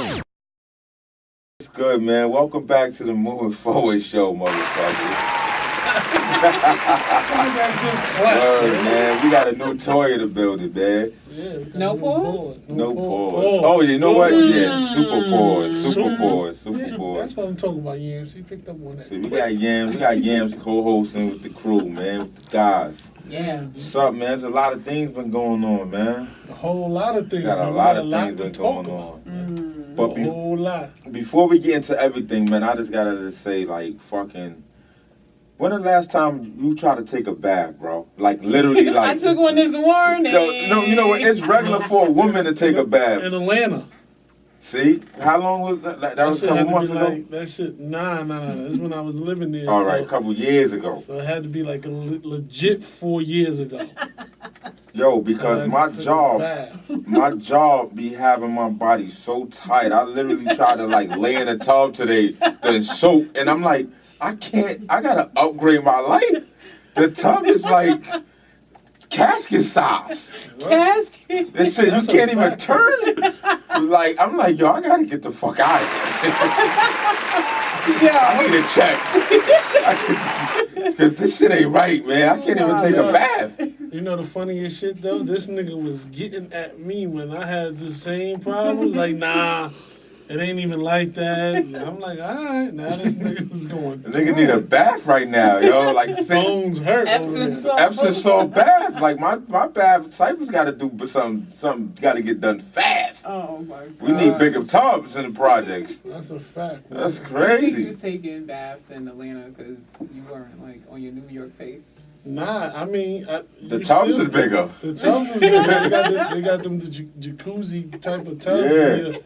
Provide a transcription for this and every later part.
It's good, man. Welcome back to the Moving Forward show, motherfuckers. Word, man. We got a new toy in the building, man. Yeah, No pause? No pause. Oh, you know what? Yeah, super pause. Super pause. Super Yeah, pause. that's what I'm talking about, Yams. He picked up on that. See, we got Yams co-hosting with the crew, man, with the guys. Yeah. What's up, man? There's a lot of things been going on, man. A whole lot of things. Got a man. lot We of got things been to talk going about. on. But A whole lot. before we get into everything, man, I just gotta just say, like, fucking, when the last time you tried to take a bath, bro? Like, literally, like. I took one this morning. No, you know what? It's regular for a woman to take a bath. In Atlanta. See? How long was that? Like, that was a shit had couple to months be ago? like, that shit, nah. That's when I was living there. All right, a couple years ago. So it had to be like a legit 4 years ago. Yo, because my job be having my body so tight. I literally tried to like lay in a tub today, then soak, and I'm like, I gotta upgrade my life. The tub is like casket size. Casket. This shit, you That's a can't even fact. turn it. Like, I'm like, yo, I gotta get the fuck out of here. I need a check. Because this shit ain't right, man. I can't even take a bath. You know the funniest shit though? This nigga was getting at me when I had the same problems. Like, nah, it ain't even like that. And I'm like, all right, now this nigga was going. The nigga need a bath right now, yo. Like, Bones hurt. Epsom salt. Epsom salt bath. Like, my bath, Cypher's got to do something got to get done fast. Oh my god. We need bigger tubs in the projects. That's a fact. Man. That's You crazy. was taking baths in Atlanta because you weren't like on your New York face. Nah, I mean, The tubs is bigger. The tubs is bigger. They got them the jacuzzi type of tubs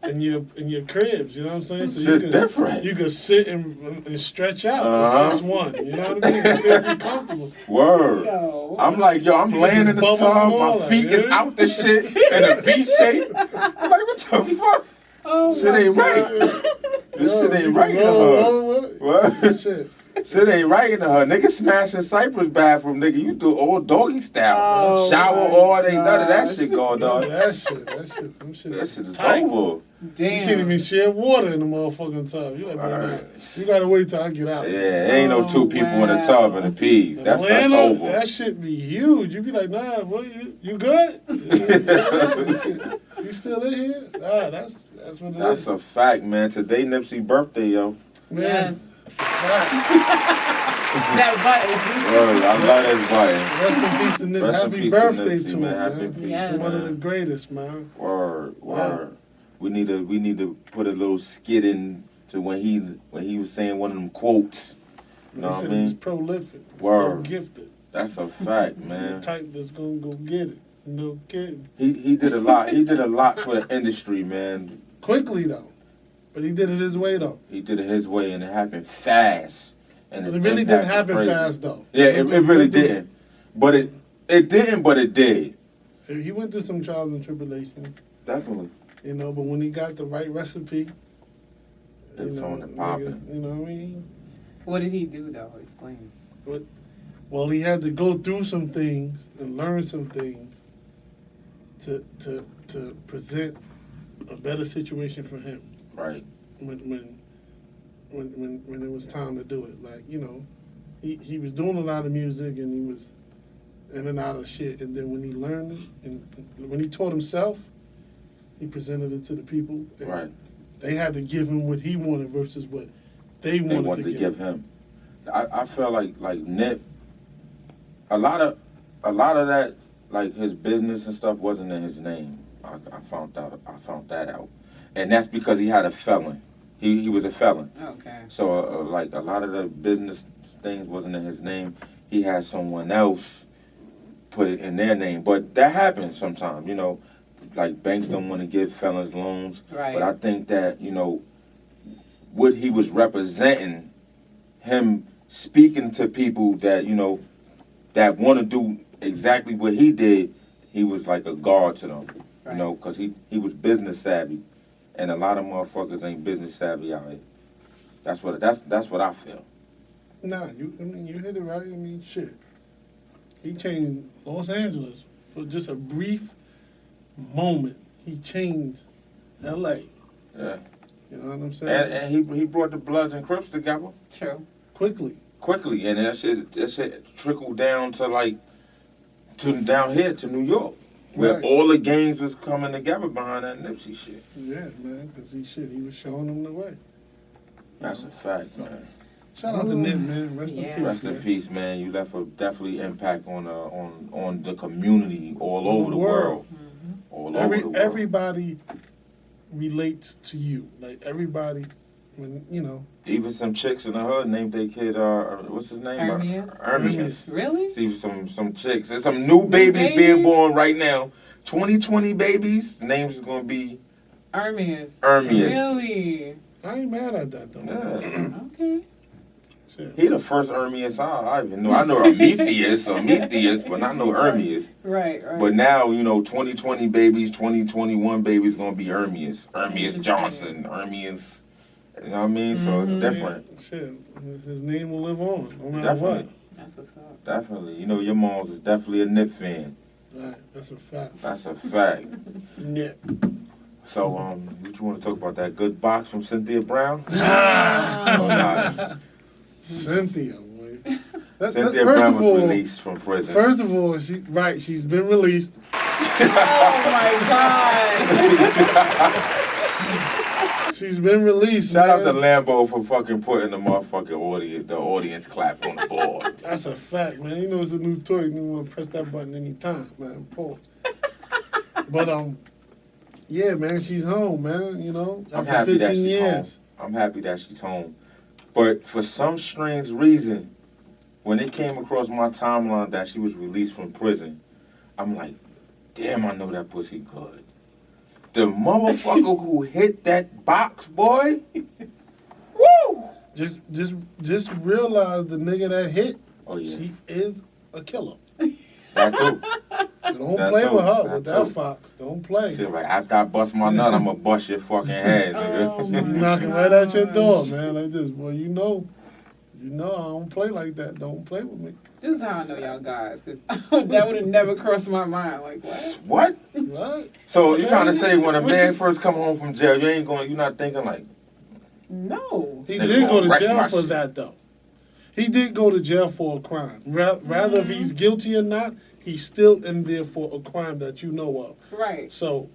in your cribs. You know what I'm saying? So Shit different. You could sit and stretch out Uh-huh. at 6'1". You know what I mean? And still be comfortable. Word. Yo. I'm like, yo, I'm laying in the bubbles tub, and all my that, feet is yeah. out the shit in a V shape. I'm like, what the fuck? Oh Shit my ain't God. right. This shit ain't right in the Roll hood. with What? shit. Shit ain't right in the hood. Nigga smashing Cypress bathroom, nigga. You do all doggy style. Oh Shower my all day, none of that gosh. shit going No, on. that shit, them shit That shit is tight. over. You can't Damn. even share water in the motherfucking tub. You like, man, nah, you gotta wait till I get out. Yeah, ain't no two people in a wow. tub and a peas. In That's Atlanta, over. that shit be huge. You be like, nah, boy, you good? You still in here? Nah, that's what it That's is. a fact, man. Today Nipsey birthday, yo. Man, Yes. that's a fact. That button. Word, I love this button. Rest in peace to Nip. Rest in Happy peace birthday Nipsey, to him, man. man. Happy peace, Yes. He's one of the man. greatest, man. Word. Yeah. We need to put a little skit in to when he was saying one of them quotes. You know He what I said he was mean? prolific. So Word. gifted. That's a fact, The man. type that's gonna go get it. No kidding. He did a lot. He did a lot for the industry, man. Quickly though. But he did it his way though. He did it his way, and it happened fast. And It his really impact didn't was happen crazy. fast though. Yeah, it really didn't. But it didn't, but it did. He went through some trials and tribulations, Definitely. you know, but when he got the right recipe, you It's know, on and popping. niggas, you know what I mean? What did he do though? Explain. Well, he had to go through some things and learn some things to present a better situation for him Right. when it was time to do it. Like, you know, he was doing a lot of music and he was in and out of shit. And then when he learned it and when he taught himself, he presented it to the people. And Right. they had to give him what he wanted versus what they They wanted, wanted to to give give him. I felt like Nip. A lot of that, like his business and stuff, wasn't in his name. I found that out, and that's because he had a felon. He was a felon. Okay. So like a lot of the business things wasn't in his name. He had someone else put it in their name. But that happens sometimes, you know. Like banks don't want to give felons loans. Right. But I think that, you know, what he was representing, him speaking to people that, you know, that want to do exactly what he did, he was like a guard to them. Right. You know, because he was business savvy. And a lot of motherfuckers ain't business savvy out here. That's what I feel. Nah, you hit it right. I mean, shit. He changed Los Angeles for just a brief moment. He changed L.A. Yeah. You know what I'm saying? And he brought the Bloods and Crips together True. Quickly. quickly, and that shit trickled down to down here to New York, where Right. all the gangs was coming together behind that Nipsey shit. Yeah, man, because he was showing them the way. That's a fact, man. Shout out to Nip, man. Rest in Yeah. peace. Rest in man. peace, man. You left a definitely impact on the community all over the world. All over the world. Everybody relates to you. Like everybody, when you know. Even some chicks in the hood named their kid, what's his name? Hermias. Hermias. Really? See some chicks. There's some new babies being born right now. 2020 babies. The names is gonna be Hermias. Hermias. Really? I ain't mad at that though. Yeah. Okay. Shit. He the first Hermias I even know. I know Prometheus, but I know Hermias. Right. But now, 2020 babies, 2021 babies gonna be Hermias. Hermias Johnson, Hermias. You know what I mean? So it's different. Shit, his name will live on, no matter Definitely. That's what's up. Definitely. Your mom's is definitely a Nip fan. what. Right, that's a fact. That's a fact. Nip. So, what you want to talk about? That good box from Cynthia Brown? Ah. Oh, nah. Cynthia, boy. Cynthia first Brown of was all, released from prison. First of all, she's been released. Oh my God. She's been released. Shout man. out to Lambo for fucking putting the motherfucking audience clap on the board. That's a fact, man. You know it's a new toy. You want to press that button anytime, man. Pause. But yeah, man, she's home, man. I'm after happy 15 that she's years. home. I'm happy that she's home. But for some strange reason, when it came across my timeline that she was released from prison, I'm like, damn, I know that pussy good. The motherfucker who hit that box, boy. Woo! Just realize the nigga that hit. Oh yeah, She is a killer. that too. So don't That play too. with her That with that too. fox. Don't play. She was like, after I bust my nut, I'm gonna bust your fucking head, nigga. Oh, She be my knocking right at your door, gosh. man, like this. Boy, you know I don't play like that. Don't play with me. This is how I know y'all guys, because that would have never crossed my mind. Like, what? What? Right? So you trying to say when a What man she- first come home from jail, you're not thinking like, No. He Nigga did go gonna to wreck jail my for shit. that, though. He did go to jail for a crime. Rather if he's guilty or not, he's still in there for a crime that you know of. Right. So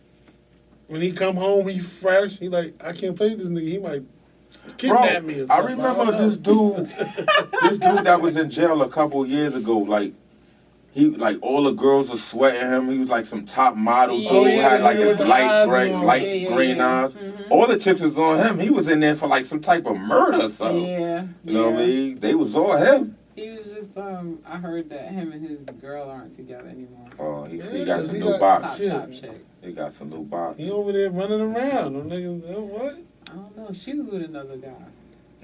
when he come home, he fresh. He like, I can't play with this nigga. He might kidnap me or I something. remember don't know. this dude that was in jail a couple years ago. Like all the girls were sweating him. He was like some top model dude. Oh, Who yeah, had like the a with the light eyes gray, on. light Yeah, green yeah. eyes. Mhm. All the chicks was on him. He was in there for like some type of murder or something. Yeah. You know what I mean? They was all him. He was just, I heard that him and his girl aren't together anymore. Oh, he Yeah, got 'cause some he new got- box. Shit. Top chick. He got some new box. He over there running around. Them niggas, what? I don't know. She was with another guy.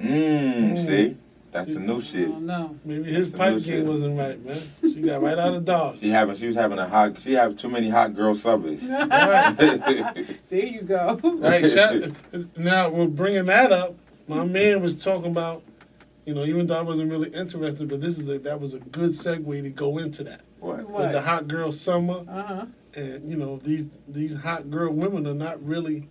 See? That's the new I shit. don't know. Maybe his Some pipe new game shit. wasn't right, man. She got right out of Dodge. She was having she had too many hot girl subbers. Right. There you go. Right. Now we're bringing that up. My man was talking about, even though I wasn't really interested, but that was a good segue to go into that What? with the hot girl summer, Uh-huh. and these hot girl women are not really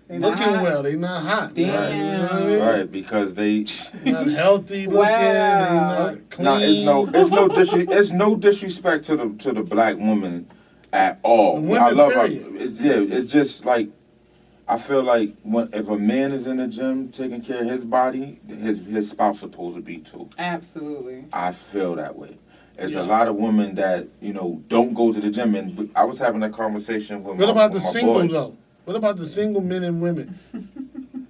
They not looking hot? well. They not hot. Damn. Right? You know what I mean? Right, because they Not healthy looking. Wow. They not clean. it's no disrespect to the black woman at all. The women, I love her. period. It's just like I feel like if a man is in the gym taking care of his body, his spouse supposed to be too. Absolutely. I feel that way. There's Yeah. a lot of women that don't go to the gym, and I was having a conversation with. What about the with my single boy. though? What about the single men and women?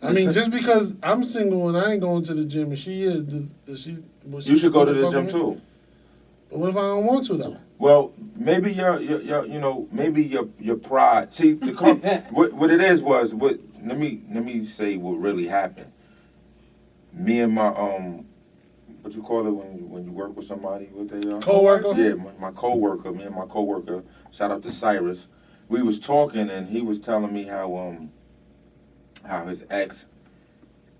I mean, just because I'm single and I ain't going to the gym and she is, does she? Will she You should go to the fuck gym with me? too. But what if I don't want to though? Well, maybe maybe your pride. See, what it is was what. Let me say what really happened. Me and my what you call it when you work with somebody? What they Co-worker? Yeah, my coworker. Me and my coworker. Shout out to Cyrus. We was talking and he was telling me how his ex,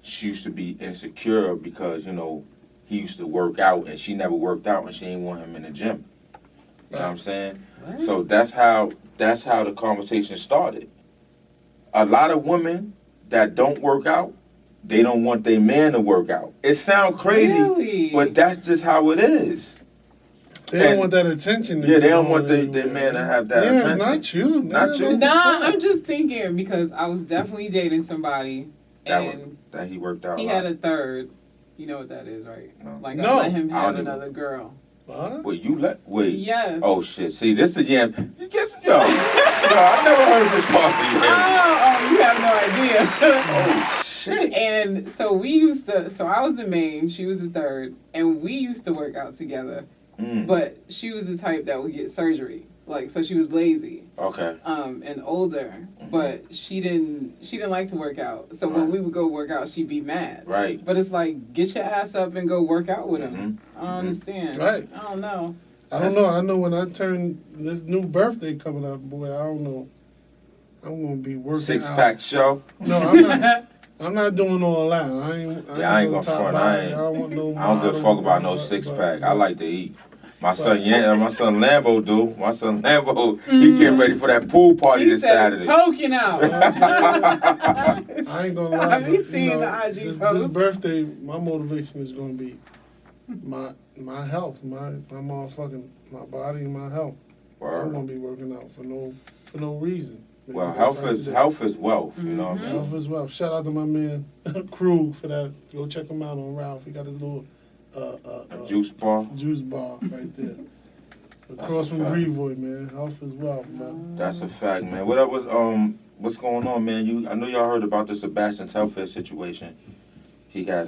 she used to be insecure because he used to work out and she never worked out and she didn't want him in the gym. You know what I'm saying? What? So that's how the conversation started. A lot of women that don't work out, they don't want their man to work out. It sounds crazy, Really? but that's just how it is. They don't want that attention. Yeah, they don't want their man to have that attention. Yeah, it's not you. Not you. Nah, I'm just thinking because I was definitely dating somebody and that he worked out. he had a third. You know what that is, right? No. Like No. I let him I have don't another girl. What? Wait. Yes. Oh shit! See, this the jam. You guess, yo, I never heard this part Oh, you have no idea. Oh shit! And so we used to. So I was the main, she was the third, and we used to work out together. But she was the type that would get surgery. Like, so she was lazy. Okay. And older, but she didn't like to work out. So when we would go work out, she'd be mad. Right. But it's like, get your ass up and go work out with him. I don't understand. Right. I don't know. I don't know. I know when I turn this new birthday coming up, boy, I don't know. I'm gonna be working out. 6-pack show. No, I'm not. I'm not doing all that. I ain't gonna front. I don't give a fuck about no 6-pack. I like to eat. My son Lambo do. My son Lambo, he getting ready for that pool party He this said Saturday. it's poking out. I ain't gonna lie. Have you seen the IG this post? birthday, my motivation is gonna be my health, my motherfucking my body and my health. Word. I'm gonna be working out for no reason. Well, health is wealth. You know what I mean? Health is wealth. Shout out to my man Krug for that. Go check him out on Ralph. He got his little Juice bar. Juice bar right there. That's Across a from fact. Brevoy, man. Health is wealth, man. That's a fact, man. What up was what's going on, man? I know y'all heard about the Sebastian Telfair situation. He got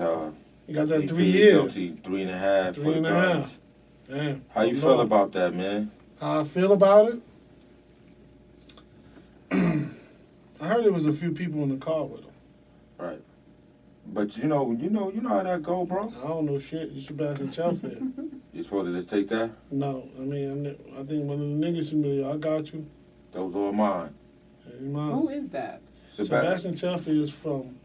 You got that he 3 pleaded years. Guilty, 3.5 for the 3.5. guns. Damn. How you feel about that, man? How I feel about it? I heard there was a few people in the car with him. Right. But you know how that go, bro. I don't know shit. You Sebastian Telfair. You supposed to just take that? No, I mean, I think one of the niggas should be, I got you. Those are mine. Hey, mine. Who is that? Sebastian Telfair is from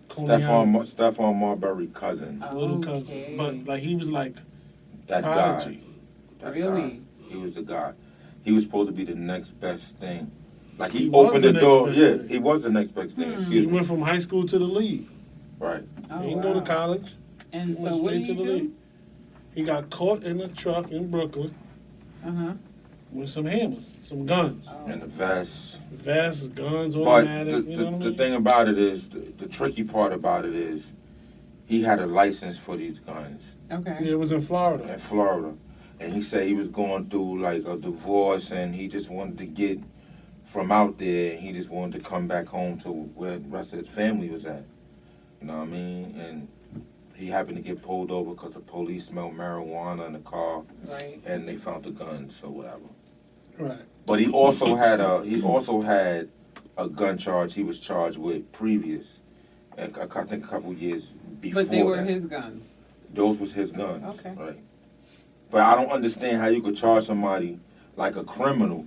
Coney Island. Stephon Marbury cousin. Little Okay. cousin. But, like, he was like That prodigy. guy. That Really? guy. He was the guy. He was supposed to be the next best thing. Like he was opened the the next door. best Yeah, thing. he was the next best thing. He Excuse me. went from high school to the league. Right. Oh, He didn't go to college. And He so went what straight did to he the do? league. He got caught in a truck in Brooklyn Uh-huh. with some hammers, some guns. And the vest. Vests, guns, But automatic, you know what I the mean? thing about it is, the tricky part about it is, he had a license for these guns Okay. Yeah, it was in Florida. in Florida. And he said he was going through like a divorce and he just wanted to get from out there and he just wanted to come back home to where the rest of his family was at. You know what I mean? And he happened to get pulled over because the police smelled marijuana in the car Right. and they found the guns or whatever. Right. But he also had a gun charge he was charged with previous, and I think a couple years before. But they were that. his guns. Those was his guns. Okay. Right. But I don't understand how you could charge somebody like a criminal,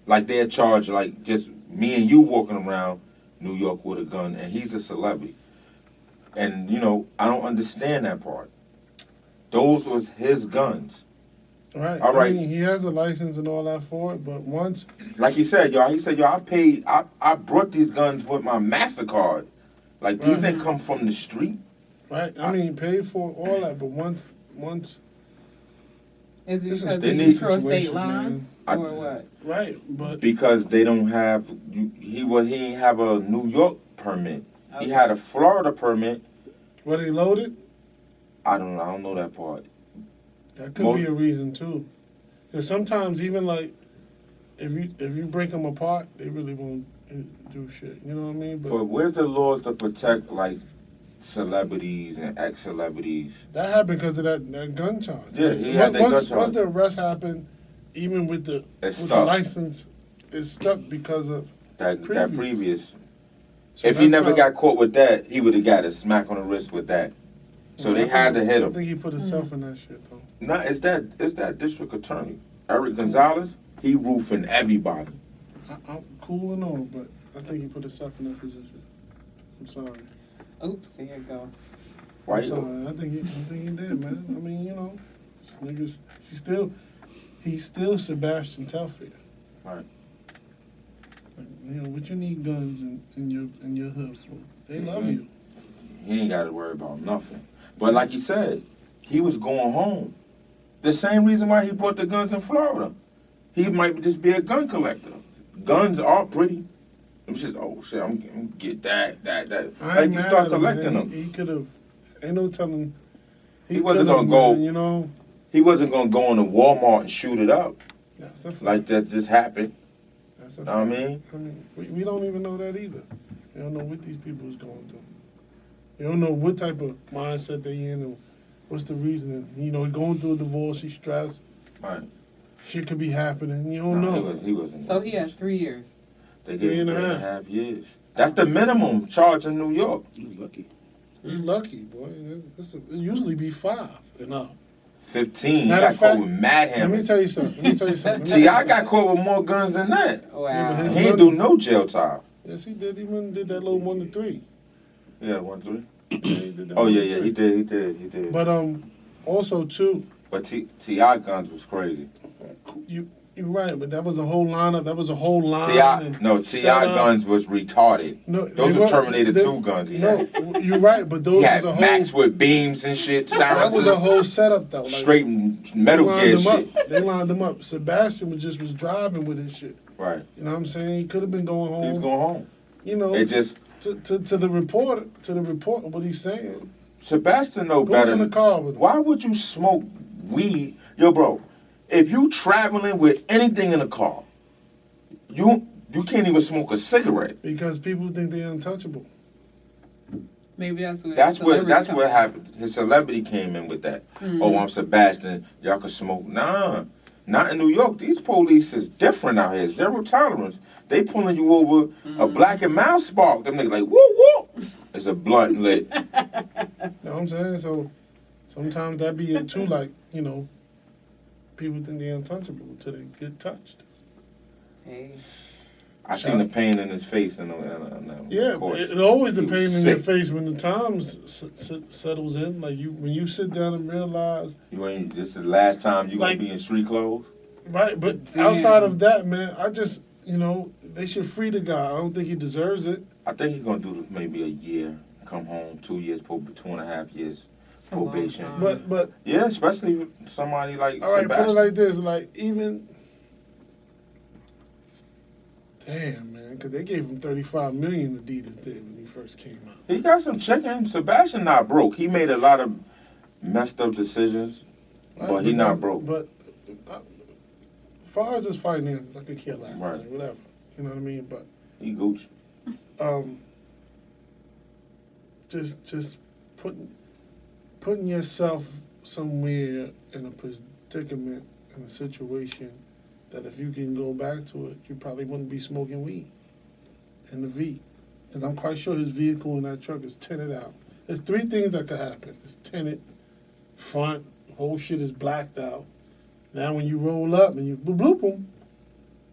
like they're charged like just me and you walking around New York with a gun, and he's a celebrity. And I don't understand that part. Those was his guns. Right. All right. I mean, he has a license and all that for it, but once Like he said, y'all, I brought these guns with my MasterCard. Like, these Right. ain't come from the street. right, I mean, he paid for all that, but once Is it It's a because sticky he crossed state situation, lines? man. Or what? right, but Because they don't have, he ain't have a New York permit. Okay. He had a Florida permit. were they loaded? I don't know that part. That could be a reason too. Because sometimes even like if you break them apart, they really won't do shit. You know what I mean? But where's the laws to protect, like, celebrities and ex-celebrities? That happened because of that gun charge. Yeah, he had that gun charge. Once the arrest happened, even with the It's with the stuck. license, it's stuck because of. That previous. So If he that's never why- got caught with that, he would have got a smack on the wrist with that. So they had to hit I him. think he put himself in that shit though. No, it's that district attorney, Eric Gonzalez. He roofing everybody. I'm cool and all, but I think he put himself in that position. I'm sorry. Oops, there you go. Why I'm you? sorry. I think he did, man. I mean, this nigga's he's still Sebastian Telfair. Right. You know, what you need guns in your hood for? They love you. He ain't got to worry about nothing. But like you said, he was going home. The same reason why he brought the guns in Florida. He might just be a gun collector. Guns are pretty. I'm just, oh shit, I'm gonna get that. Like you start collecting them. He could have. Ain't no telling. He wasn't gonna go. You know. He wasn't gonna go into Walmart and shoot it up. That's a fact. Like that just happened. That's a Know what I fact. mean? We don't even know that either. You don't know what these people is going through. You don't know what type of mindset they in and what's the reasoning. You know, going through a divorce, he's stressed. Right. Shit could be happening. You don't know. He wasn't. So he has 3 years. They gave him 3.5 years. That's the minimum charge in New York. You lucky. You lucky, boy. It usually be 5 and up. 15. He Matter got of caught fact, with mad Let hammers. me tell you something. T.I. got caught with more guns than that. Wow. his He ain't do no jail time. Yes, he did. He went and did that little 1 to 3. Yeah, 1-3. Yeah, he did that Oh 1 to yeah, 3. he did. But also too, But T.I. guns was crazy. you're right. But that was a whole lineup. That was a whole line. T.I. setup. guns was retarded. No, Those were Terminator 2 guns he No, had. you're right. But those He was had a whole. Max with beams and shit. That was a whole setup though. Like, straight Metal they Gear lined them shit. up. They lined them up. Sebastian was driving with his shit. Right. You know what I'm saying? He could have been going home. He was going home. You know, It just to the reporter, what he's saying. Sebastian know Who's better. in the car with him? Why would you smoke weed? Yo, bro, if you traveling with anything in the car, you can't even smoke a cigarette. Because people think they're untouchable. Maybe that's what. That's celebrity what come happened. His celebrity came in with that. Mhm. Oh, I'm Sebastian. Y'all can smoke. Nah, not in New York. These police is different out here. Zero tolerance. They pulling you over a black and mild spark. Them niggas like whoop whoop. It's a blunt lit. You know what I'm saying? So sometimes that be it too. Like, you know, people think they're untouchable until they get touched. Hey. I seen the pain in his face and Yeah, of course. it always the He was pain in your sick. face when the time settles in. Like when you sit down and realize, This is the last time you Like- gonna be in street clothes. right? But Damn. outside of that, man, I just, you know, they should free the guy. I don't think he deserves it. I think he's gonna do maybe a year, come home, 2 years, 2.5 years It's a long probation. time. But Yeah, especially with somebody like all right, put it Sebastian. like this, like even. Damn, man, because they gave him $35 million. Adidas did when he first came out. He got some chicken. Sebastian not broke. He made a lot of messed up decisions, Right? but he not broke. But as far as his finances, I could care less. Right. Like, whatever, you know what I mean. But He Gucci. just putting yourself somewhere in a predicament, in a situation that if you can go back to it, you probably wouldn't be smoking weed in the V. Because I'm quite sure his vehicle in that truck is tinted out. There's 3 things that could happen. It's tinted, front, whole shit is blacked out. Now when you roll up and you bloop bloop them,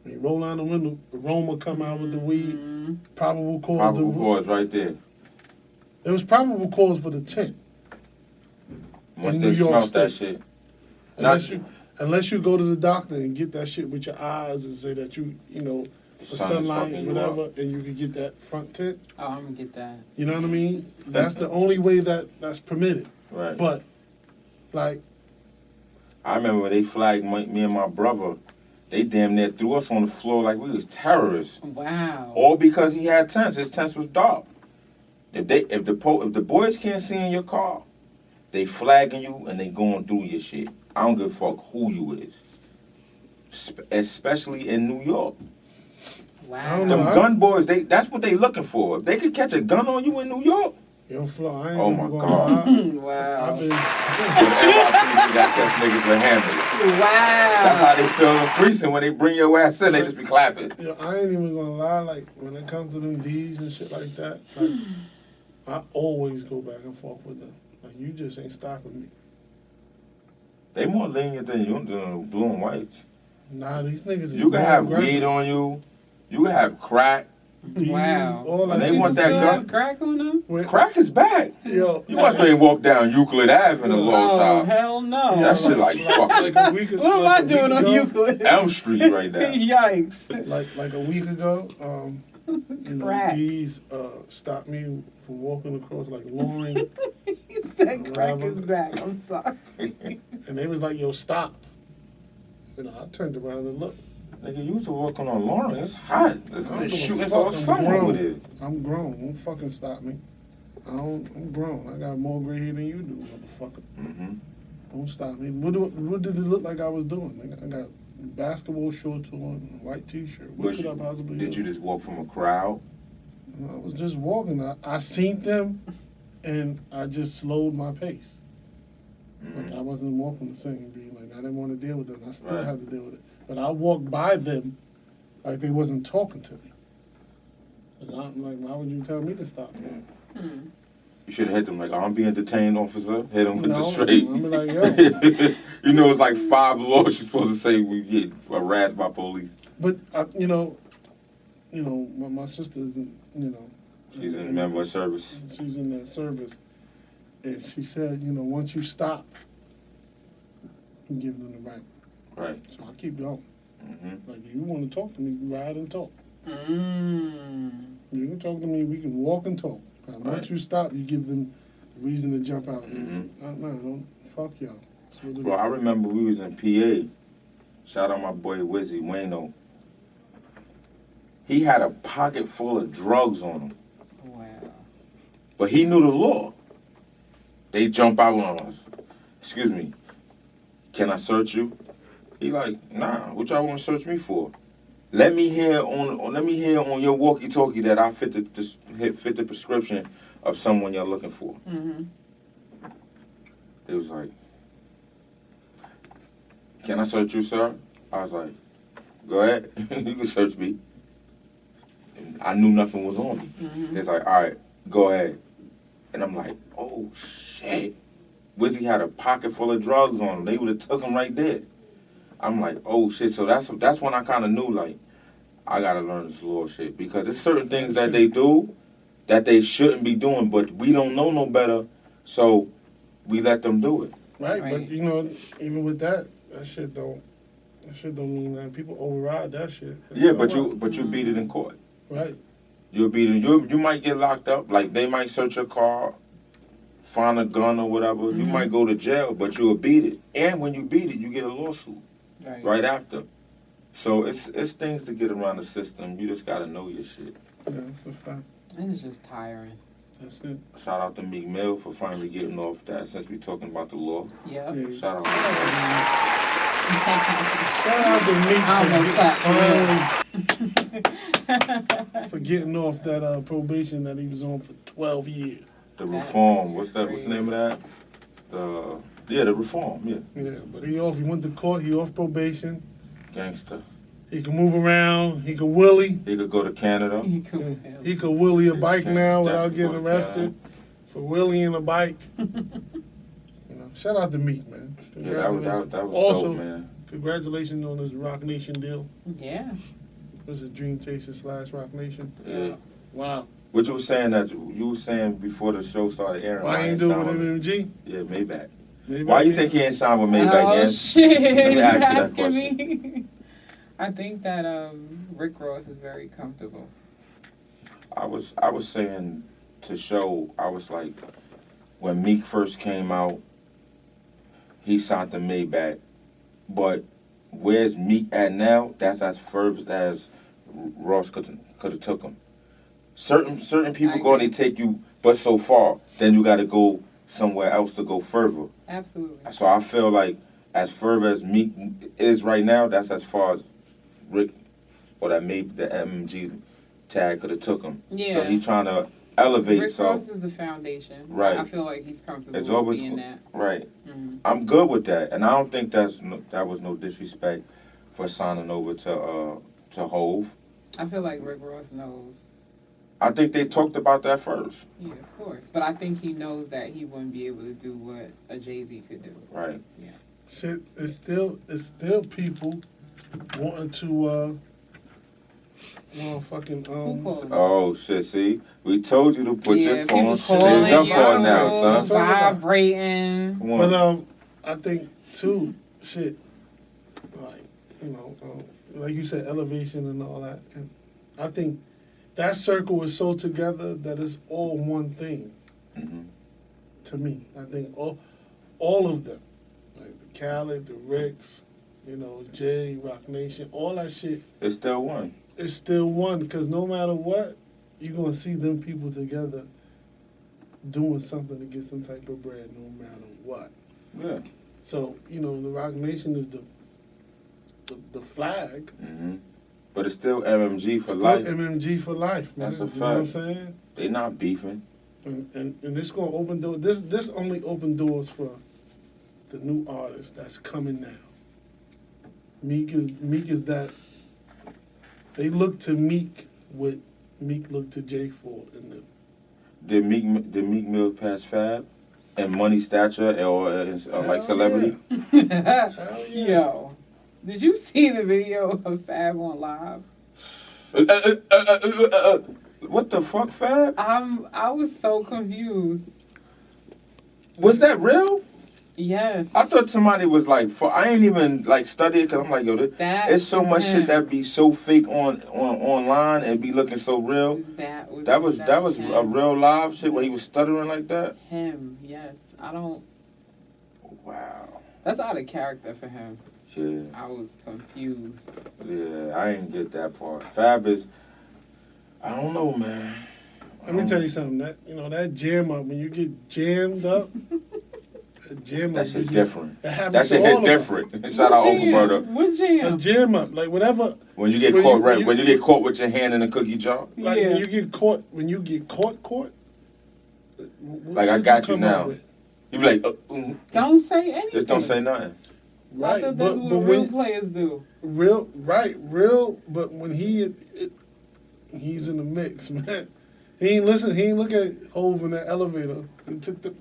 when you roll down the window, aroma come out with the weed. Mhm. Probable cause. Probable cause right there. There was probable cause for the tint. Once In they New York smelt that State. shit. Unless you go to the doctor and get that shit with your eyes and say that you know, The for sun is sunlight, fucking you whatever, up. and you can get that front tint. Oh, I'm gonna get that. You know what I mean? That's the only way that's permitted. Right. But, like, I remember when they flagged me and my brother, they damn near threw us on the floor like we was terrorists. Wow. All because he had tents. His tents was dark. If the boys can't see in your car, they flagging you and they going through your shit. I don't give a fuck who you is. Especially in New York. I don't Wow. know. Them gun boys, that's what they looking for. If they could catch a gun on you in New York, yo, Flo, I ain't Oh, even my gonna God. lie. Wow. I've been, with NYPD got catch niggas with hammers. That's Wow. how they feel in the precinct when they bring your ass in. They just be clapping. yo, I ain't even gonna lie, like, when it comes to them D's and shit like that, like, I always go back and forth with them. Like, you just ain't stopping me. They more lenient than you, than blue and whites. Nah, these niggas is You can more have aggressive. weed on you. You can have crack. Wow. All When that they shit want was that Still gun- have crack on them? when- Crack is back. Yo, You must be walk down Euclid Ave in a long Oh, time. hell no. That shit like fucking a week What am I doing on Euclid? Elm Street right now. Yikes. Like a week ago, you know, Crack. these stopped me from walking across like Loring, He said crack Whatever. is back. I'm sorry. and they was like, "Yo, stop!" You know, I turned around and looked. Nigga, you was walking on Lauren. It's hot. I don't They're give a shooting fuck. for I'm summer over there. grown. I'm grown. Don't fucking stop me. I'm grown. I got more gray hair than you do, motherfucker. Mm-hmm. Don't stop me. What did it look like I was doing? I got basketball shorts on, a white t-shirt. What could I possibly do? Did you just walk from a crowd? I was just walking. I seen them, and I just slowed my pace. Like I wasn't walking the same beat. Like I didn't want to deal with them. I still Right. had to deal with it. But I walked by them, like they wasn't talking to me. 'Cause I'm like, why would you tell me to stop? You should have hit them like, I'm being detained, officer. Hit them with the No, straight. I'm like, yo. You know, it's like 5 laws you're supposed to say we get harassed by police. But my sister's in, She's in member of service. She's in that service, and she said, once you stop, you give them the right. Right. So I keep going. Mm-hmm. Like, you want to talk to me, ride and talk. Mm. You can talk to me, we can walk and talk. Right. Once you stop, you give them the reason to jump out. Mhm. Don't fuck y'all. That's what it Bro, is. I remember we was in PA. Shout out my boy Wizzy, Wayno. He had a pocket full of drugs on him. Wow. But he knew the law. They jump out on us. Excuse me. Can I search you? He like, nah, what y'all want to search me for? Let me hear on your walkie-talkie that I fit the prescription of someone you're looking for. Mm-hmm. It was like, can I search you, sir? I was like, go ahead. You can search me. And I knew nothing was on me. Mm-hmm. It's like, all right, go ahead. And I'm like, oh, shit. Wizzy had a pocket full of drugs on him. They would have took him right there. I'm like, oh, shit. So that's when I kind of knew, like, I got to learn this law shit. Because there's certain things that they do that they shouldn't be doing, but we don't know no better, so we let them do it. Right, Right. but even with that shit don't mean that people override that shit. It's Yeah, so but what? you beat it in court. Right. You'll beat it. You might get locked up. Like, they might search your car, find a gun or whatever. You Mhm. might go to jail, but you'll beat it. And when you beat it, you get a lawsuit Right. right after. So it's things to get around the system. You just got to know your shit. Yeah, that's a fact. It's just tiring. That's it. Shout out to Meek Mill for finally getting off that since we talking about the law. Yep. Yeah. Shout out. Shout out to Meek I for getting off that probation that he was on for 12 years. The reform. What's the name of that? The reform. Yeah. Yeah, but he went to court, he off probation. Gangster. He can move around, he can willy. He could go to Canada. You cool. He could willy a bike now without Definitely getting go to arrested for willying a bike. Shout out to Meek, man. Yeah, that was Also, dope, man. Congratulations on this Rock Nation deal. Yeah. Was it Dream Chaser / Rock Nation? Yeah. Wow. What you were saying before the show started airing. Why ain't do it with MMG? Yeah, Maybach. Maybe Why you think he ain't signed with Maybach, Oh man? shit! Let me ask you that Asking question. me. I think that Rick Ross is very comfortable. I was saying to show, I was like, when Meek first came out, he signed to Maybach. But where's Meek at now? That's as further as Ross could have took him. Certain people I going to agree. take you but so far. Then you got to go somewhere else to go further. Absolutely. So I feel like as further as Meek is right now, that's as far as Rick or that maybe the MG tag could have took him. Yeah. So he trying to elevate. Rick so Ross is the foundation. Right. I feel like he's comfortable It's with always being cool. that. Right. Mm-hmm. I'm good with that, and I don't think that was no disrespect for signing over to Hove. I feel like Rick Ross knows. I think they talked about that first. Yeah, of course. But I think he knows that he wouldn't be able to do what a Jay-Z could do. Right. Shit, it's still people wanting to Motherfucking Who called? Oh shit! See, we told you to put your phone. people It's calling, your fault now, son. vibrating. Come on. But I think too, shit, like like you said, elevation and all that, and I think that circle is so together that it's all one thing. Mm-hmm. To me, I think all of them, like the Khaled, the Ricks, Jay, Rock Nation, all that shit. It's still one. It's still one, because no matter what, you're gonna see them people together doing something to get some type of bread, no matter what. Yeah. So the Rock Nation is the flag. Mm-hmm. But it's still MMG for Still life. MMG for life, man. That's a You know what I'm fact. saying? They not beefing. And it's gonna open doors. This only open doors for the new artist that's coming now. Meek is that. They look to Meek what Meek looked to Jay for, and Did Meek Mill pass Fab and Money Stature or like Celebrity? Yeah. Hell yeah. Yo, did you see the video of Fab on live? What the fuck, Fab? I was so confused. Was that real? Yes. I thought somebody was like, I ain't even like study it because I'm like, yo, That it's so was much him. shit that be so fake on online and be looking so real. That That was him. a real live shit when he was stuttering like that. Him, yes. I don't. Wow. That's out of character for him. Yeah. I was confused. Yeah, I ain't get that part. Fab is, I don't know, man. Let me tell you something. That jam up, when you get jammed up, that jam That up. shit different. It happens That to shit all hit of us. different. Shout out Open Murder. What A jam? jam up, like whatever. When you get When caught you- right, you- when you get caught with your hand in a cookie jar. Like Yeah. when you get caught. Like, I got you now. You be like, Don't say anything. just don't say nothing. I Right, thought but that's what real when players do. real. But when he's in the mix, man. He ain't listen. He ain't look at Hove in that elevator. He took the.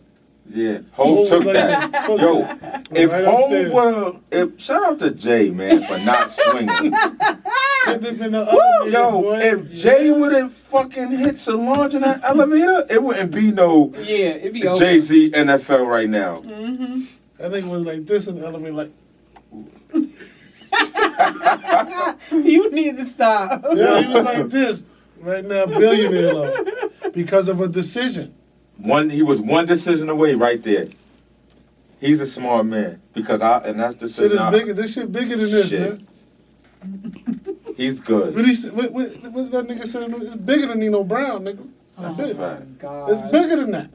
Yeah, Hov took like that. took Yo, that. if Right Hov upstairs. shout out to Jay, man, for not swinging. Couldn't have been the other nigga, Yo, boy. if Jay would have fucking hit Solange in that elevator, it wouldn't be no Yeah, it'd be over. Jay-Z NFL right now. Mm-hmm. That nigga was like this in the elevator, like You need to stop. yeah, he was like this right now, billionaire level, because of a decision. He was one decision away right there. He's a smart man because and that's the Shit is decision. bigger. This shit bigger than this, Shit. man. He's good. What that nigga said? It's bigger than Nino Brown, nigga. That's Oh a it. my fact. God. It's bigger than that.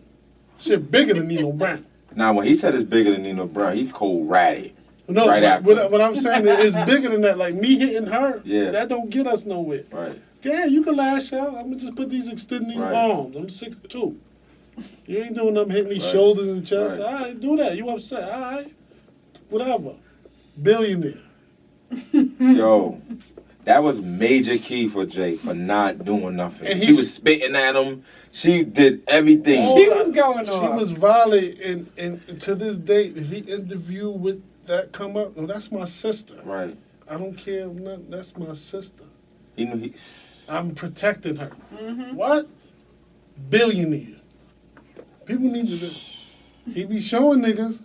Shit bigger than Nino Brown. Now, when he said it's bigger than Nino Brown, he's cold ratted. No, Right after. what I'm saying is it's bigger than that. Like me hitting her, Yeah. that don't get us nowhere. Right. Yeah, you can lash out. I'm gonna just extend these Right. arms. I'm 6'2". You ain't doing them hitting these Right. shoulders and chest. Right. All right, do that. You upset? All right, whatever. Billionaire. Yo, that was major key for Jay for not doing nothing. And She he's- was spitting at him. She did everything. She was going She on. was violent, and to this date, if he interview with that come up, no, that's my sister. Right. I don't care. Nothing. That's my sister. He knew he. I'm protecting her. Mm-hmm. What? Billionaire. People need to. He be showing niggas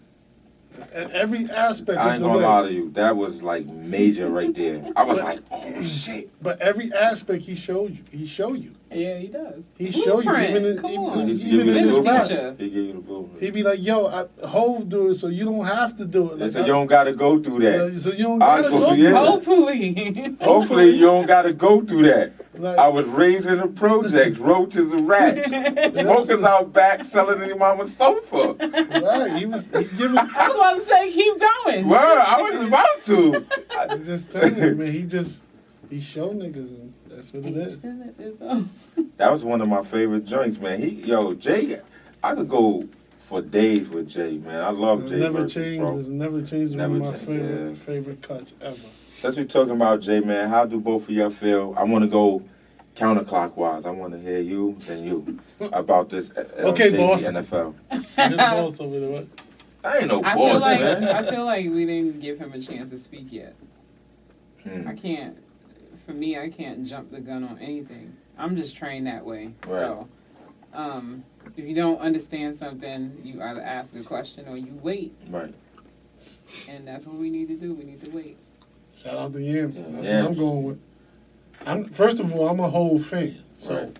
at every aspect I of ain't the gonna way. lie to you. That was like major right there. I was like, oh shit. But every aspect he showed you. He show you. Yeah, he does. He show you. Blueprint. Even in, Come even, on. He even give you in the his blueprint. raps. teacher. He give you the blueprint. He be like, yo, Hove do it, so you don't have to do it. They Like, said you don't gotta go through that. so you don't I gotta go- go. yeah. Hopefully. Hopefully you don't gotta go through that. Like, I was raised in the projects, roaches and rats. Smokers out back selling any mama's sofa. right. He giving. I was about to say, keep going. Well, I was about to. I'm just telling you, man. He show niggas, and that's what it is. That was one of my favorite joints, man. Jay, I could go for days with Jay, man. I love It Jay never versus, changed. bro. It's never changed. Never One of my changed, favorite cuts ever. Since we're talking about Jay, man, how do both of y'all feel? I want to go counterclockwise. I want to hear you and you about this Okay, Jay-Z boss. NFL. You're the boss over there, what? I ain't no I boss, feel like man. I feel like we didn't give him a chance to speak yet. Hmm. I can't for me, I can't jump the gun on anything. I'm just trained that way. Right. So, if you don't understand something, you either ask a question or you wait. Right. And that's what we need to do. We need to wait. Shout out to Yam. That's Yams. what I'm going with. First of all, I'm a whole fan. So Right.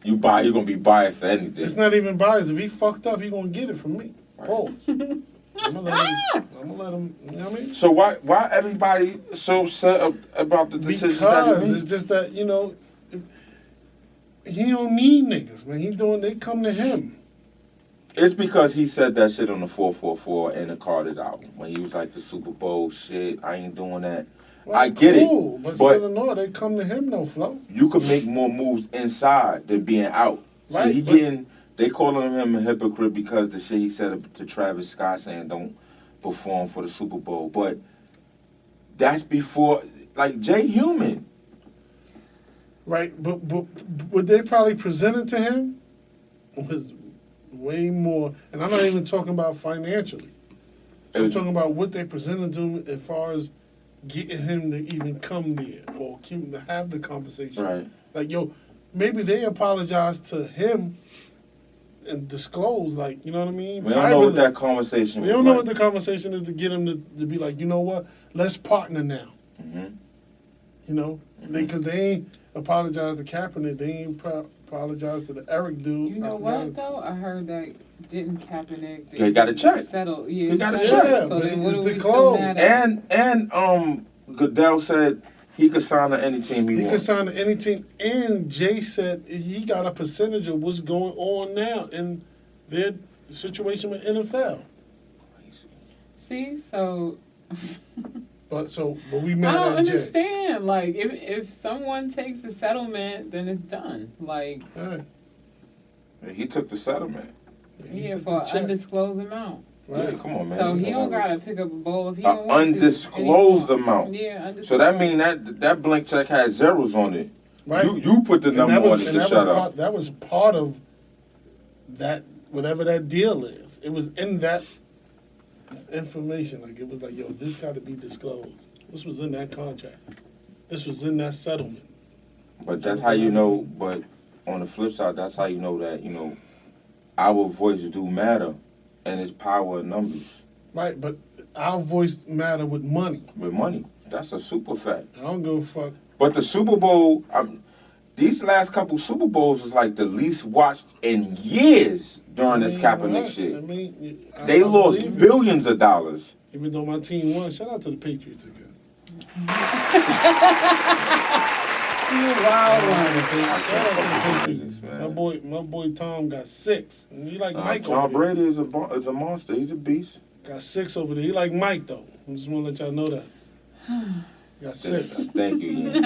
You're gonna be biased to anything. it's not even biased. If he fucked up, he gonna get it from me. Pause. I'm gonna let him. You know what I mean? So why everybody so upset about the decision that Because he made? it's just that he don't need niggas, man. They come to him. It's because he said that shit on the 444 and the Carter's album when he was like the Super Bowl shit. I ain't doing that. Well, I get cool, it, but but still, no, they come to him, no flow. you can make more moves inside than being out. So Right, they calling him a hypocrite because the shit he said to Travis Scott saying don't perform for the Super Bowl. But that's before, like, Jay human. Right, but what they probably presented to him was way more, and I'm not even talking about financially. I'm talking about what they presented to him as far as getting him to even come there or to have the conversation. Right. Like, maybe they apologize to him and disclose, like, you know what I mean? We don't know what that conversation was We don't know like. what the conversation is to get him to be like, you know what? Let's partner now. Mm-hmm. You know? Because they ain't apologized to Kaepernick. They ain't apologized to the Eric dude. You know what, though? I heard that didn't Kaepernick... He got a check. Settle. Yeah, He got a settled. check. Yeah, So but then what it's are we the still clothes. mad at? And Goodell said he could sign to any team he He can wants. sign to any team. And Jay said he got a percentage of what's going on now in their situation with NFL. See, so... But we I mad don't at Jay. understand. Like, if someone takes a settlement, then it's done. Like, All right. He took the settlement. He yeah, took for the an check. undisclosed amount. Right. Yeah, come on, man. So You he know don't that gotta pick up a bowl if he was don't a want undisclosed to amount. anymore. Yeah, undisclosed. So that means that blank check had zeros on it. Right. You put the number on it to shut up. That was part of that, whatever that deal is. It was in that information. Like, it was like, yo, this got to be disclosed. This was in that contract. This was in that settlement. But that's how you know. But on the flip side, that's how you know that our voice do matter, and it's power in numbers. Right, but our voice matter with money. With money, that's a super fact. I don't give a fuck. But the Super Bowl, these last couple Super Bowls was like the least watched in years during this Kaepernick shit. I mean, They I lost believe it. billions of dollars. Even though my team won. Shout out to the Patriots again. You a wild one. Shout out to the Patriots. Man. My boy Tom got 6. And he like Mike Tom over there. Brady is a monster. He's a beast. Got 6 over there. He like Mike though. I just want to let y'all know that. Got 6. Thank you, Ian.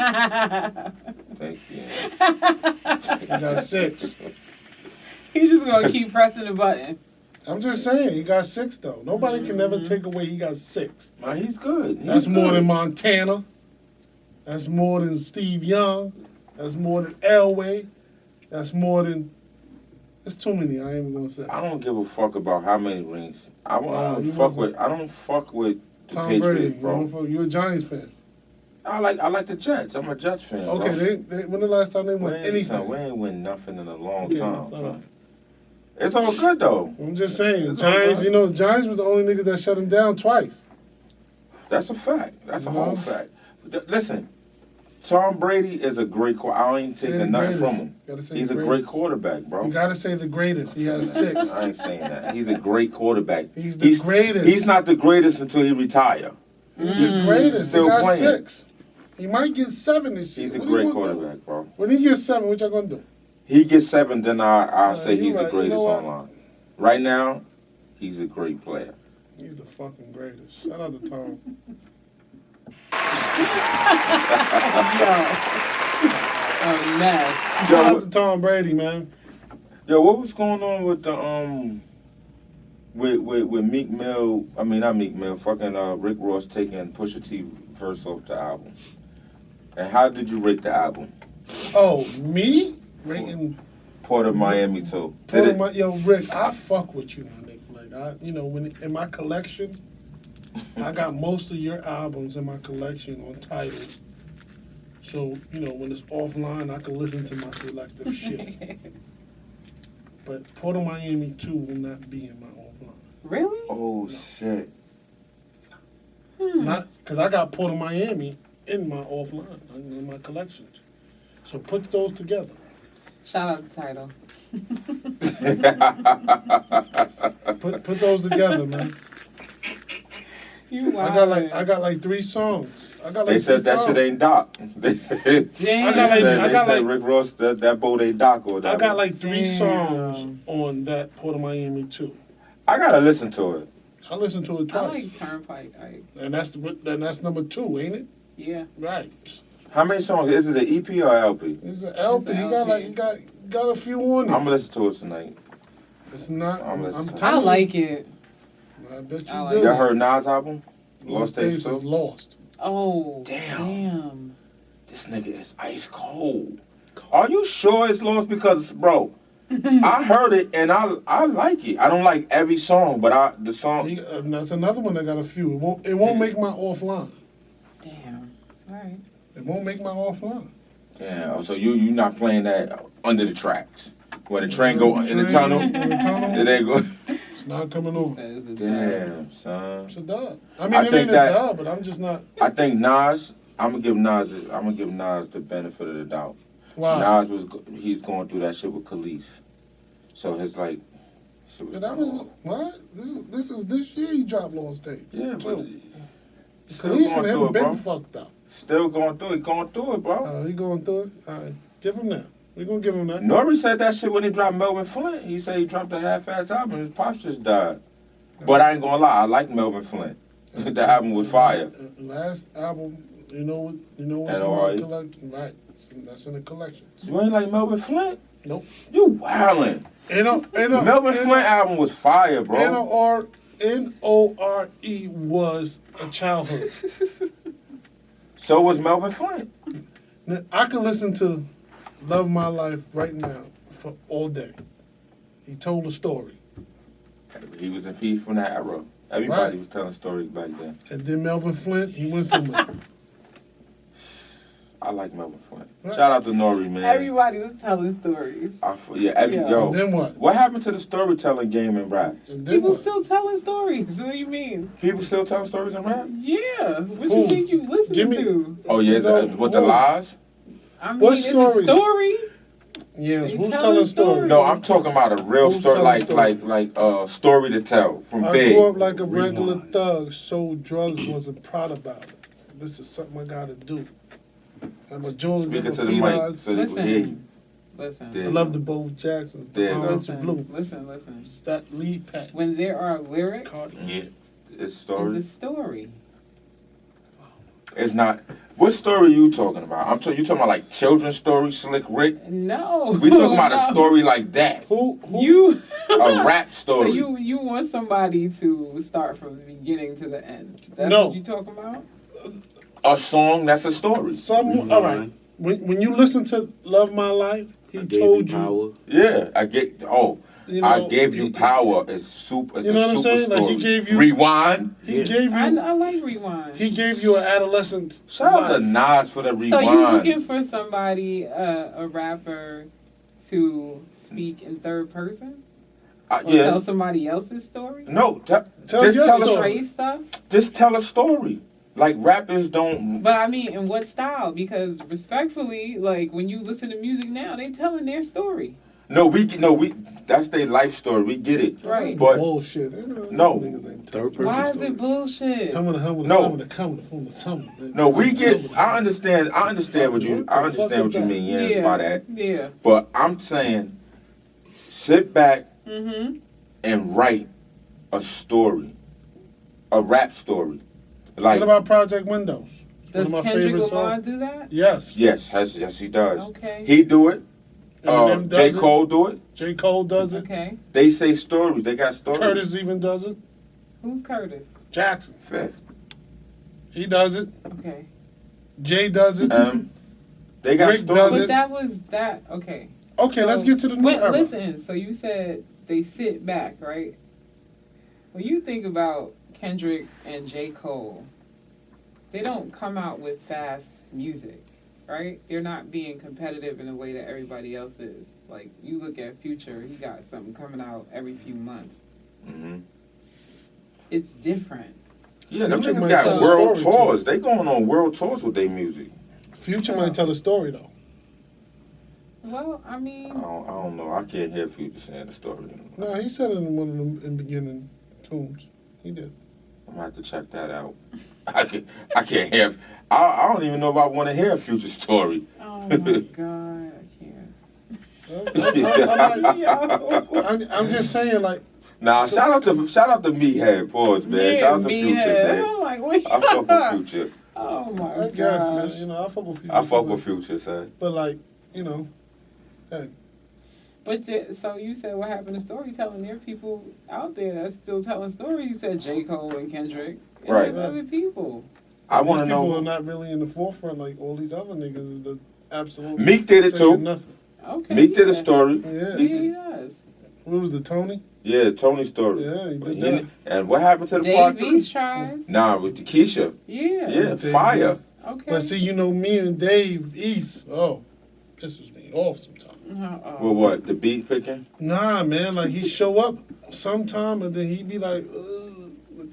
Thank you, Ian. He got 6. He's just gonna keep pressing the button. I'm just saying, he got 6 though. Nobody can never take away he got 6. Man, he's good. That's more than Montana. That's more than Steve Young. That's more than Elway. That's more than. It's too many. I ain't even gonna say. I don't give a fuck about how many rings. I don't you fuck wasn't- with. I don't fuck with the Tom Patriots, Brady. bro. You're a Giants fan. I like the Jets. I'm a Jets fan. Okay, bro. when the last time they We won ain't- anything? We ain't win nothing in a long Okay, time. that's all right. son. It's all good though. I'm just saying, It's all Giants. right. Giants was the only niggas that shut him down twice. That's a fact. That's a No. whole fact. Listen, Tom Brady is a great quarterback. I ain't Say the taking nothing from greatest. him. Gotta say He's the a great greatest. quarterback, bro. You gotta say the greatest. He has 6. I ain't saying that. He's a great quarterback. He's the greatest. He's not the greatest until he retire. He's the greatest. Still he got playing. 6. He might get 7 this year. He's a What he great gonna do? quarterback, bro. When he gets 7, what y'all gonna do? He gets 7, then I'll say you he's right. the You greatest know what? online. Right now, he's a great player. He's the fucking greatest. Shout out to Tom. A mess. Shout out to Tom Brady, man. Yo, what was going on with the with Meek Mill? I mean, not Meek Mill. Fucking Rick Ross taking Pusha T verse off the album. And how did you rate the album? Oh, me? Rating Port of Miami too. Yo, Rick, I fuck with you, my nigga. Like, when in my collection, I got most of your albums in my collection on Tidal. So, when it's offline, I can listen to my selective shit. But Port of Miami 2 will not be in my offline. Really? Oh shit. Not because I got Port of Miami in my offline, in my collections. So put those together. Shout out the title. Put those together, man. You wild. I got like 3 songs. I got like They said 3 that songs. shit ain't Doc. They said. Damn. I got like- They I said Rick Ross that boat ain't Doc or I that. got like 3 Damn. songs on that Port of Miami 2. I gotta listen to it. I listened to it I twice. like Turnpike. And that's number 2, ain't it? Yeah. Right. How many songs? Is it an EP or LP? It's an LP. It's You an got LP. like you got a few on I'm it. gonna listen to it tonight. It's not. I'm listening I'm to it. I telling like it. you. I bet you I like do. it. Y'all heard Nas album? Lost Lost Tapes Tapes is too? lost. Oh. Damn. This nigga is ice cold. Are you sure it's lost? Because, bro, I heard it and I like it. I don't like every song, but the song. That's another one that got a few. It won't make my offline. Damn. All right. It won't make my offline. Yeah. So you not playing that under the tracks when the train go in the tunnel. In the tunnel, Then they go. it's not coming He on. says it's Damn, son. It's a dub. I mean, I it think ain't a that- dub, but I'm just not. I think Nas. I'm gonna give Nas the benefit of the doubt. Wow. Nas he's going through that shit with Khalees. So his like shit was But that was what? This year he dropped Lost Tapes. yeah, but too. still Khalees going and through him it, been bro. fucked up. Still going through it, bro. He going through it. All right, give him that. We're gonna give him that. Nori said that shit when he dropped Melvin Flint. He said he dropped a half-ass album. His pops just died. But I ain't gonna lie, I like Melvin Flint. The album was fire. Last album, you know what's in N.O.R.E. the collection? Right, that's in the collection. You ain't like Melvin Flint? Nope. You wildin'. Melvin Flint album was fire, bro. N-O-R-E was a childhood. So was Melvin Flint. Now, I can listen to Love My Life right now for all day. He told a story. He was from that era. Everybody Right. was telling stories back then. And then Melvin Flint, he went somewhere. I like Melvin Flint. Right. Shout out to Nori, man. Everybody was telling stories. Yeah. Yo. And then what? What happened to the storytelling game in rap? And then People what? still telling stories. What do you mean? People still telling stories in rap? Yeah. What Who? you think you listening Give me- to? Oh yeah, No, with the who? lies? I mean, What it's stories? a story. Yeah, They who's telling telling stories? stories. No, I'm talking about a real Who's story, telling story? like story to tell from I Big. grew up like a regular Rewind. thug, sold drugs, wasn't proud about it. This is something I gotta do. I'm a Jules Speaking to the feet mic eyes. so they can hear you. Listen. Yeah. I love the Bo Jacksons, the There you go. Browns, and Blue. Listen. It's that lead patch. When there are lyrics, Cardi. Yeah. It's it's story. a story. It's not. What story are you talking about? You talking about like children's story, Slick Rick? No. We talking about No. a story like that, Who? You. a rap So story. you want somebody to start from the beginning to the end? That's No. what you talking about? A song that's a story. All right. When you listen to Love My Life, he told you. Power. Yeah, I get. Oh, You know, I gave you he- power. It's super. It's You know a what I'm super saying? Like, he story. gave you- Rewind. He gave I you. like Rewind. He gave you an adolescent. Shout out to life. Nas for the So rewind. you looking for somebody, a rapper, to speak in third person or yeah. tell somebody else's story? No, Tell just your tell story. a Portray stuff. just tell a story. Like rappers don't. But I mean, in what style? Because respectfully, like when you listen to music now, they telling their story. No. That's their life story. We get it. Right. But Bullshit. You know, No. these niggas ain't Third person Why is story. it bullshit? Coming, No. coming. no, we get. I understand what you. What the I understand fuck what you is mean. that? Yeah, by that. Yeah. But I'm saying, sit back Mm-hmm. and write a story, a rap story. Like What about Project Windows? It's Does one of my Kendrick favorite Lamar songs. do that? Yes. yes, he does. Okay. He do it. Eminem J. does it. Cole do it. J. Cole does it. Okay. They say stories. They got stories. Curtis even does it. Who's Curtis? Jackson. Fifth. He does it. Okay. Jay does it. They got Rick stories. does But it. that was that. Okay. Okay, let's get to the new era. Listen, so you said they sit back, right? When you think about Kendrick and J. Cole, they don't come out with fast music. right? They're not being competitive in a way that everybody else is. Like, you look at Future, he got something coming out every few months. Mm-hmm. It's different. Yeah, them Future niggas might got tell a world story, too. tours. They going on world tours with their music. Future might tell a story though. Well, I I mean, don't know. I can't hear Future saying the story. No, he said it in one of them in beginning tunes. He did. I'm gonna have to check that out. I can't hear. I don't even know if I want to hear Future story. oh my God, I can't. I'm just saying, like, Nah, shout out to Meathead, pause, man. Yeah, Shout out to Meathead. Future, man. I'm like, wait. I fuck with Future. Oh my I gosh. guess, man, you know, I fuck with Future. I fuck with Future, son. But like, you know, hey, But so you said what happened to storytelling? There are people out there that's still telling stories. You said J. Cole and Kendrick. And Right. There's other people. I these want to people are know. not really in the forefront like all these other niggas. That absolutely Meek did it saying too. Nothing. Okay. Meek did a yeah. story. Yeah. Yeah, he does. What was the Tony? Yeah, Tony's story. Yeah, he did that. And what happened to the Dave part 3? East tries. Nah, with the Keisha. Yeah. Yeah, Dave fire. East. Okay. But see, you know, me and Dave East, pisses me off sometimes. Well, what? The beat picking? Nah, man, like he show up sometime and then he be like,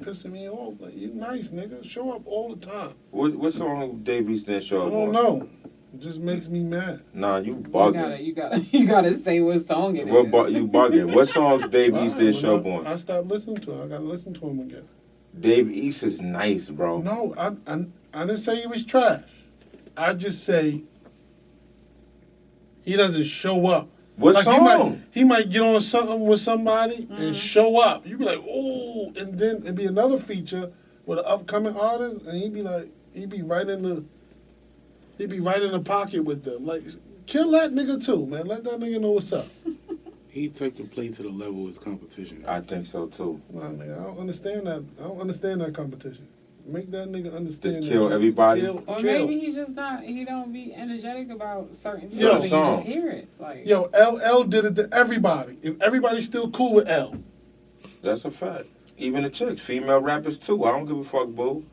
pissing me off. Like, you nice, nigga. Show up all the time. What song Dave East didn't show I up don't on? know. It just makes me mad. Nah, you You bugging. you gotta say what song it is. You bugging. What songs Dave Why? East didn't When show up on? I stopped listening to him. I gotta listen to him again. Dave East is nice, bro. No, I didn't say he was trash. I just say he doesn't show up. What Like song? he might get on something with somebody and show up. You be like, ooh, and then it'd be another feature with an upcoming artist, and he'd be right in the pocket with them. Like, kill that nigga too, man. Let that nigga know what's up. He took the play to the level of his competition. I think so too. Nah, nigga, I don't understand that. I don't understand that competition. Make that nigga understand. Just that. kill everybody? Or Kill. maybe he's just not. He don't be energetic about certain things. Yo. and you Songs. just hear it. Like Yo, LL did it to everybody, and everybody's still cool with L. That's a fact. Even the chicks, female rappers too. I don't give a fuck, boo.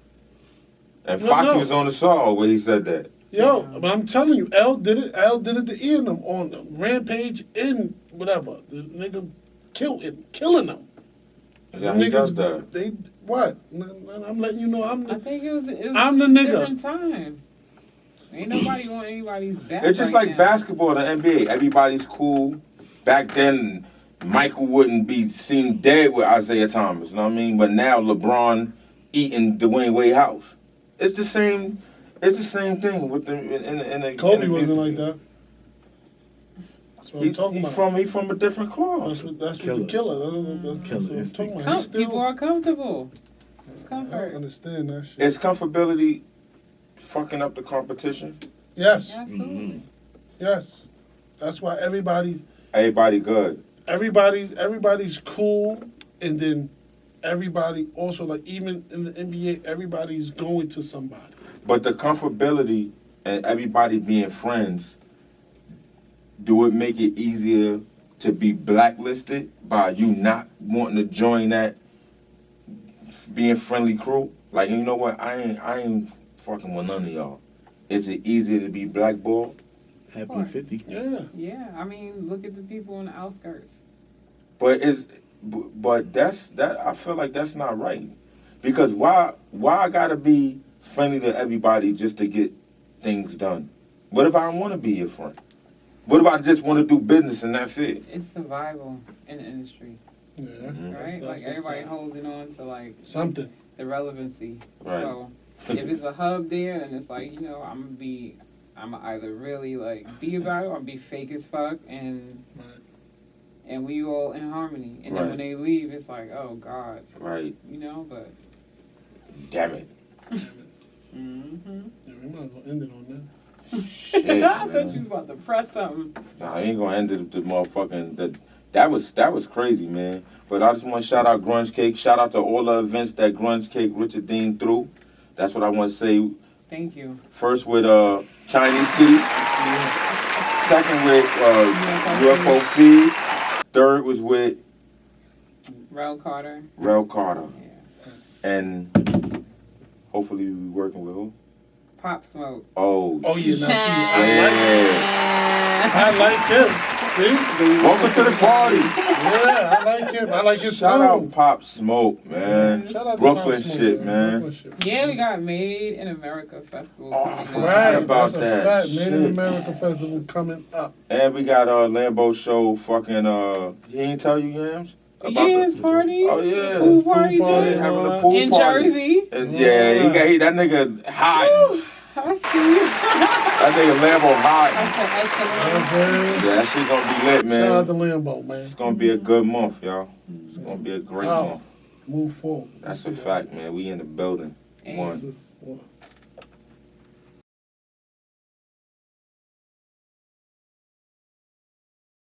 And No, Foxy no. was on the song where he said that. Yo, but I'm telling you, L did it. L did it to Eminem on Rampage in whatever. The nigga killing them. And Yeah, them he does that. They what? I'm letting you know. I think it was I'm the a nigga. different time. Ain't nobody on anybody's back. It's just right like now. basketball, the NBA. Everybody's cool. Back then, Michael wouldn't be seen dead with Isaiah Thomas. You know what I mean? But now LeBron eating Dwayne Wade house. It's the same. It's the same thing with the in the. Kobe in the wasn't like business. that. That's what I'm talking about. He from a different cloth. That's what the Killer. killer. That's Killer what I'm instinct. talking about. He's People are comfortable. It's I comfort. don't understand that shit. Is comfortability fucking up the competition? Yes, Absolutely. yes. That's why everybody's Everybody good. everybody's cool, and then everybody also, like, even in the NBA, everybody's going to somebody. But the comfortability and everybody being friends, do it make it easier to be blacklisted by you not wanting to join that being friendly crew? Like, you know what? I ain't fucking with none of y'all. Is it easier to be blackballed? Happy course. 50. Yeah. Yeah, I mean, look at the people on the outskirts. But that's that. I feel like that's not right. Because why I gotta be friendly to everybody just to get things done? What if I don't want to be your friend? What if I just want to do business and that's it? It's survival in the industry, Yeah, right? that's Like everybody holding on to like something. the relevancy. Right. So if it's a hub there, and it's like, I'm either really like be about it or be fake as fuck, and Right. we all in harmony. And then Right. when they leave, it's like, oh God, Right. but. Damn it. Mm-hmm. Yeah, we might as well end it on that. Shit, I thought you was man. about to press something. Nah, I ain't gonna end it the motherfucking that was crazy, man. But I just want to shout out Grunge Cake. Shout out to all the events that Grunge Cake Richard Dean threw. That's what I want to say. Thank you. First with Chinese Kitty. Second with UFO Feed. Third was with Rel Carter. Rel Carter. Yeah. And hopefully we working with who? Pop Smoke. Oh, Oh yeah, now see, yeah. I like him. See, Welcome to the party. yeah, I like him. I like his Shout tone. out Pop Smoke, man. Shout out to Brooklyn Pop Smoke, shit, man. Brooklyn shit. Yeah, we got Made in America Festival. Oh, I coming forgot up. Right, about that's a that. fact. Made in Shit. America Festival coming up. And we got Lambo Show fucking he ain't tell you Yams? About Yeah, his party. Oh yeah. Pool His party, pool party, Jay. Having a all pool In party. Jersey. And yeah, that nigga hot. Woo, I see. That nigga Lambo hot. You know what I'm saying? Yeah, that shit gonna be lit, Shout out man. to Lambo, man. It's gonna be a good month, y'all. It's gonna be a great Wow. month. Move forward. That's a fact, man. We in the building. And One. This is-